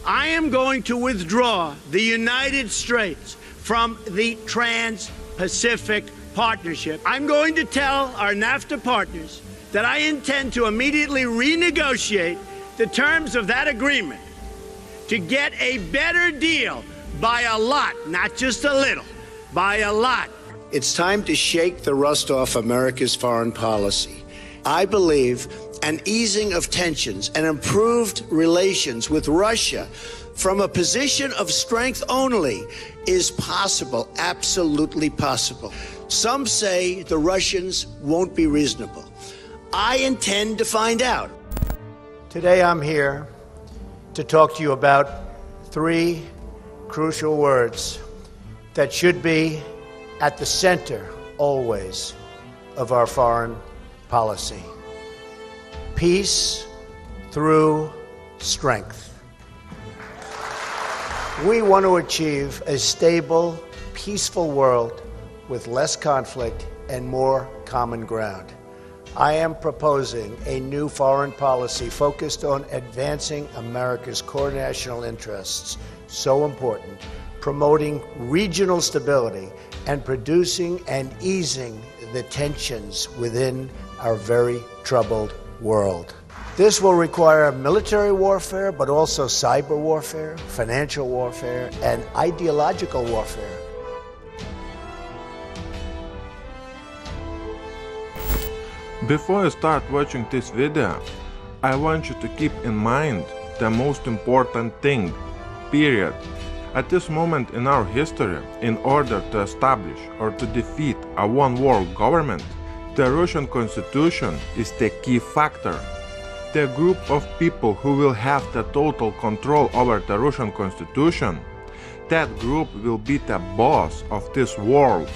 I am going to withdraw the United States from the Trans-Pacific Partnership. I'm going to tell our NAFTA partners that I intend to immediately renegotiate the terms of that agreement to get a better deal by a lot, not just a little, by a lot. It's time to shake the rust off America's foreign policy. I believe an easing of tensions and improved relations with Russia from a position of strength only is possible, absolutely possible. Some say the Russians won't be reasonable. I intend to find out. Today I'm here to talk to you about three crucial words that should be at the center, always, of our foreign policy. Peace through strength. We want to achieve a stable, peaceful world with less conflict and more common ground. I am proposing a new foreign policy focused on advancing America's core national interests, so important, promoting regional stability, and producing and easing the tensions within our very troubled world. This will require military warfare, but also cyber warfare, financial warfare, and ideological warfare. Before you start watching this video, I want you to keep in mind the most important thing, period. At this moment in our history, in order to establish or to defeat a one-world government, the Russian constitution is the key factor. The group of people who will have the total control over the Russian constitution, that group will be the boss of this world.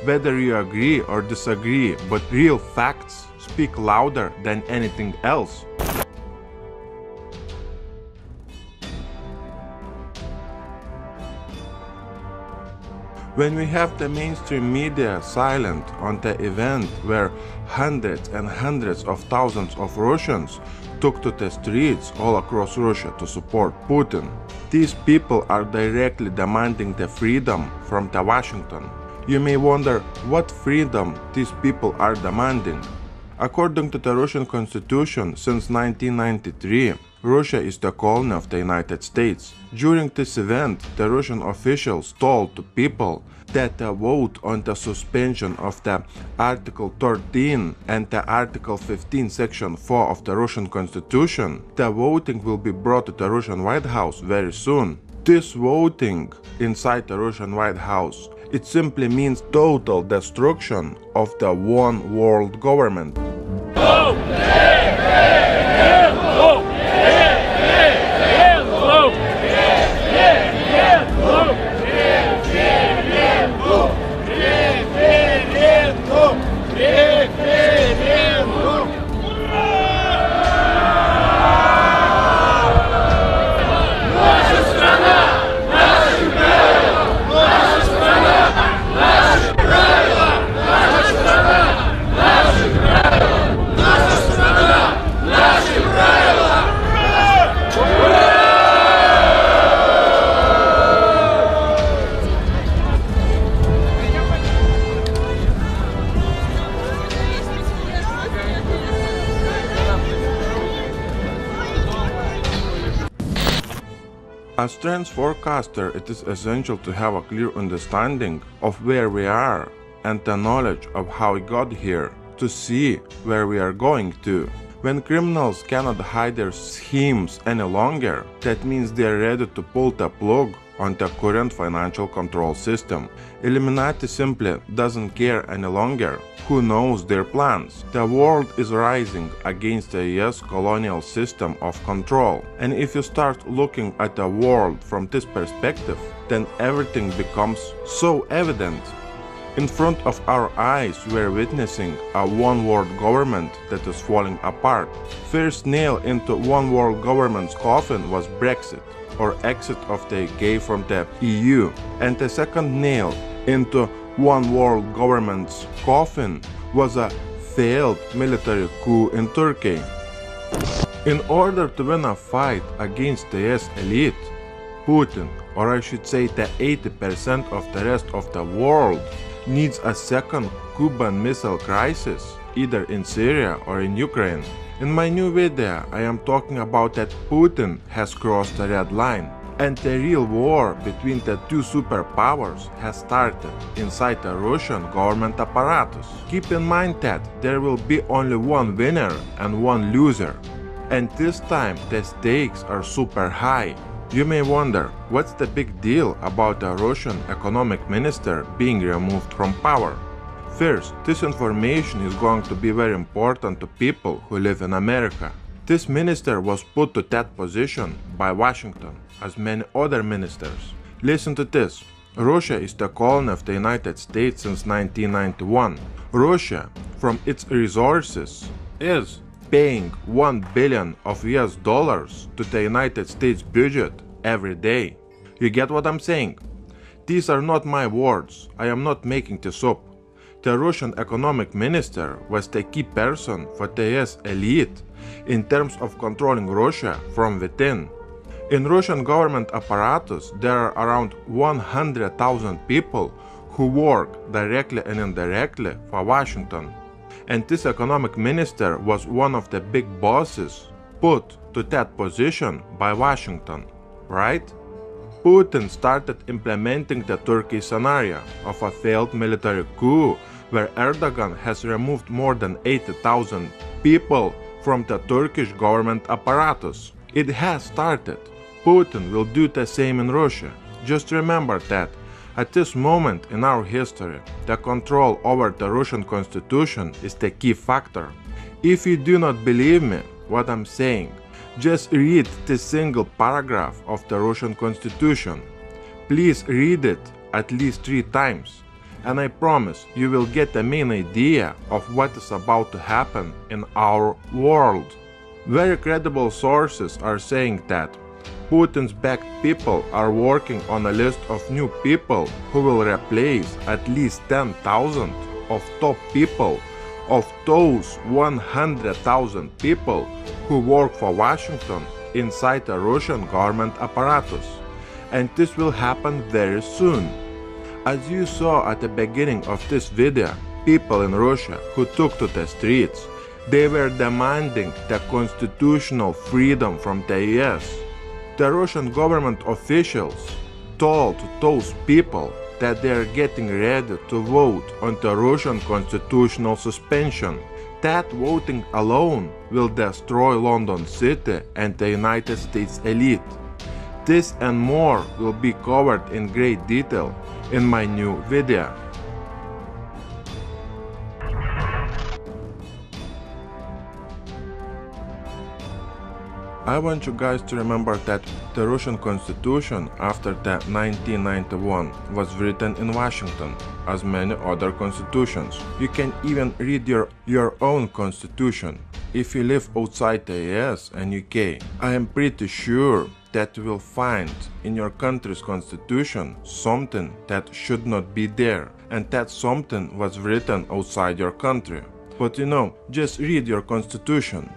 Whether you agree or disagree, but real facts speak louder than anything else. When we have the mainstream media silent on the event where hundreds and hundreds of thousands of Russians took to the streets all across Russia to support Putin, these people are directly demanding the freedom from the Washington. You may wonder what freedom these people are demanding. According to the Russian constitution, since 1993, Russia is the colony of the United States. During this event, the Russian officials told the people that the vote on the suspension of the Article 13 and the Article 15 Section 4 of the Russian constitution, the voting will be brought to the Russian White House very soon. This voting inside the Russian White House, it simply means total destruction of the one world government. As trends forecaster, it is essential to have a clear understanding of where we are and the knowledge of how we got here to see where we are going to. When criminals cannot hide their schemes any longer, that means they are ready to pull the plug on the current financial control system. Illuminati simply doesn't care any longer who knows their plans. The world is rising against the US colonial system of control. And if you start looking at the world from this perspective, then everything becomes so evident. In front of our eyes, we are witnessing a one-world government that is falling apart. First nail into one-world government's coffin was Brexit, or exit of the UK from the EU. And the second nail into one-world government's coffin was a failed military coup in Turkey. In order to win a fight against the US elite, Putin, or I should say the 80% of the rest of the world, needs a second Cuban Missile Crisis, either in Syria or in Ukraine. In my new video, I am talking about that Putin has crossed the red line, and the real war between the two superpowers has started inside the Russian government apparatus. Keep in mind that there will be only one winner and one loser, and this time the stakes are super high. You may wonder, what's the big deal about the Russian economic minister being removed from power? First, this information is going to be very important to people who live in America. This minister was put to that position by Washington, as many other ministers. Listen to this. Russia is the colony of the United States since 1991. Russia, from its resources, is paying $1 billion of US dollars to the United States budget every day. You get what I'm saying? These are not my words. I am not making this up. The Russian economic minister was the key person for the US elite in terms of controlling Russia from within. In Russian government apparatus, there are around 100,000 people who work directly and indirectly for Washington. And this economic minister was one of the big bosses put to that position by Washington, right? Putin started implementing the Turkey scenario of a failed military coup where Erdogan has removed more than 80,000 people from the Turkish government apparatus. It has started. Putin will do the same in Russia. Just remember that at this moment in our history, the control over the Russian constitution is the key factor. If you do not believe me, what I'm saying, just read this single paragraph of the Russian constitution. Please read it at least 3 times, and I promise you will get the main idea of what is about to happen in our world. Very credible sources are saying that Putin's backed people are working on a list of new people who will replace at least 10,000 of top people of those 100,000 people who work for Washington inside the Russian government apparatus. And this will happen very soon. As you saw at the beginning of this video, people in Russia who took to the streets, they were demanding the constitutional freedom from the US. The Russian government officials told those people that they are getting ready to vote on the Russian constitutional suspension. That voting alone will destroy London City and the United States elite. This and more will be covered in great detail in my new video. I want you guys to remember that the Russian constitution after the 1991 was written in Washington, as many other constitutions. You can even read your own constitution. If you live outside the US and UK, I am pretty sure that you will find in your country's constitution something that should not be there, and that something was written outside your country. But you know, just read your constitution.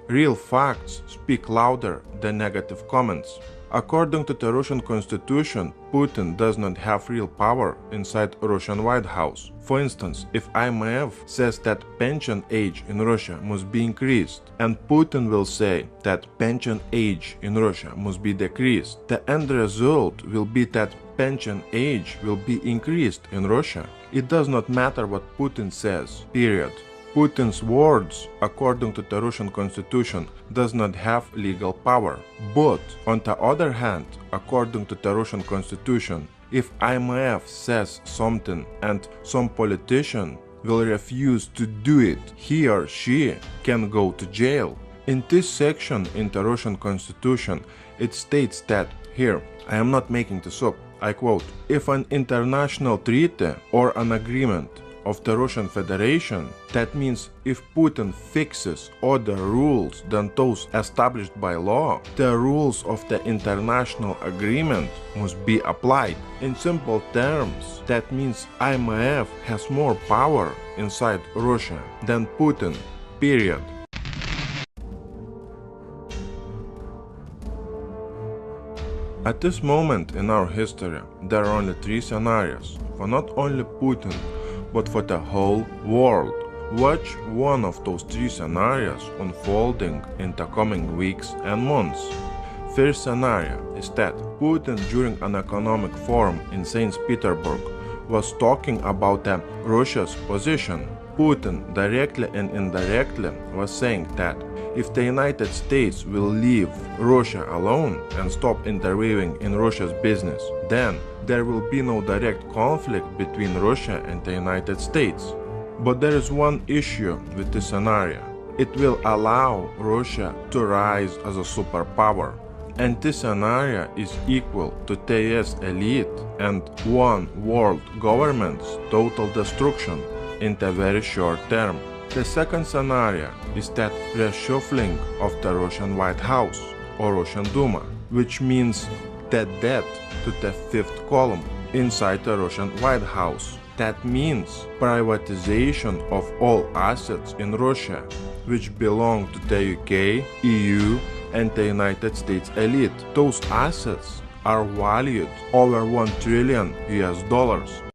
Real facts speak louder than negative comments. According to the Russian constitution, Putin does not have real power inside Russian White House. For instance, if IMF says that pension age in Russia must be increased, and Putin will say that pension age in Russia must be decreased, the end result will be that pension age will be increased in Russia. It does not matter what Putin says, period. Putin's words, according to the Russian constitution, does not have legal power. But, on the other hand, according to the Russian constitution, if IMF says something and some politician will refuse to do it, he or she can go to jail. In this section in the Russian constitution, it states that, here, I am not making this up, I quote, if an international treaty or an agreement of the Russian Federation, that means if Putin fixes other rules than those established by law, the rules of the international agreement must be applied. In simple terms, that means IMF has more power inside Russia than Putin, period. At this moment in our history, there are only three scenarios, for not only Putin, but for the whole world. Watch one of those three scenarios unfolding in the coming weeks and months. First scenario is that Putin during an economic forum in St. Petersburg was talking about Russia's position. Putin directly and indirectly was saying that if the United States will leave Russia alone and stop interfering in Russia's business, then there will be no direct conflict between Russia and the United States. But there is one issue with this scenario. It will allow Russia to rise as a superpower. And this scenario is equal to the US elite and one world government's total destruction in the very short term. The second scenario is that reshuffling of the Russian White House or Russian Duma, which means the death to the fifth column inside the Russian White House. That means privatization of all assets in Russia, which belong to the UK, EU, and the United States elite. Those assets are valued over $1 trillion US.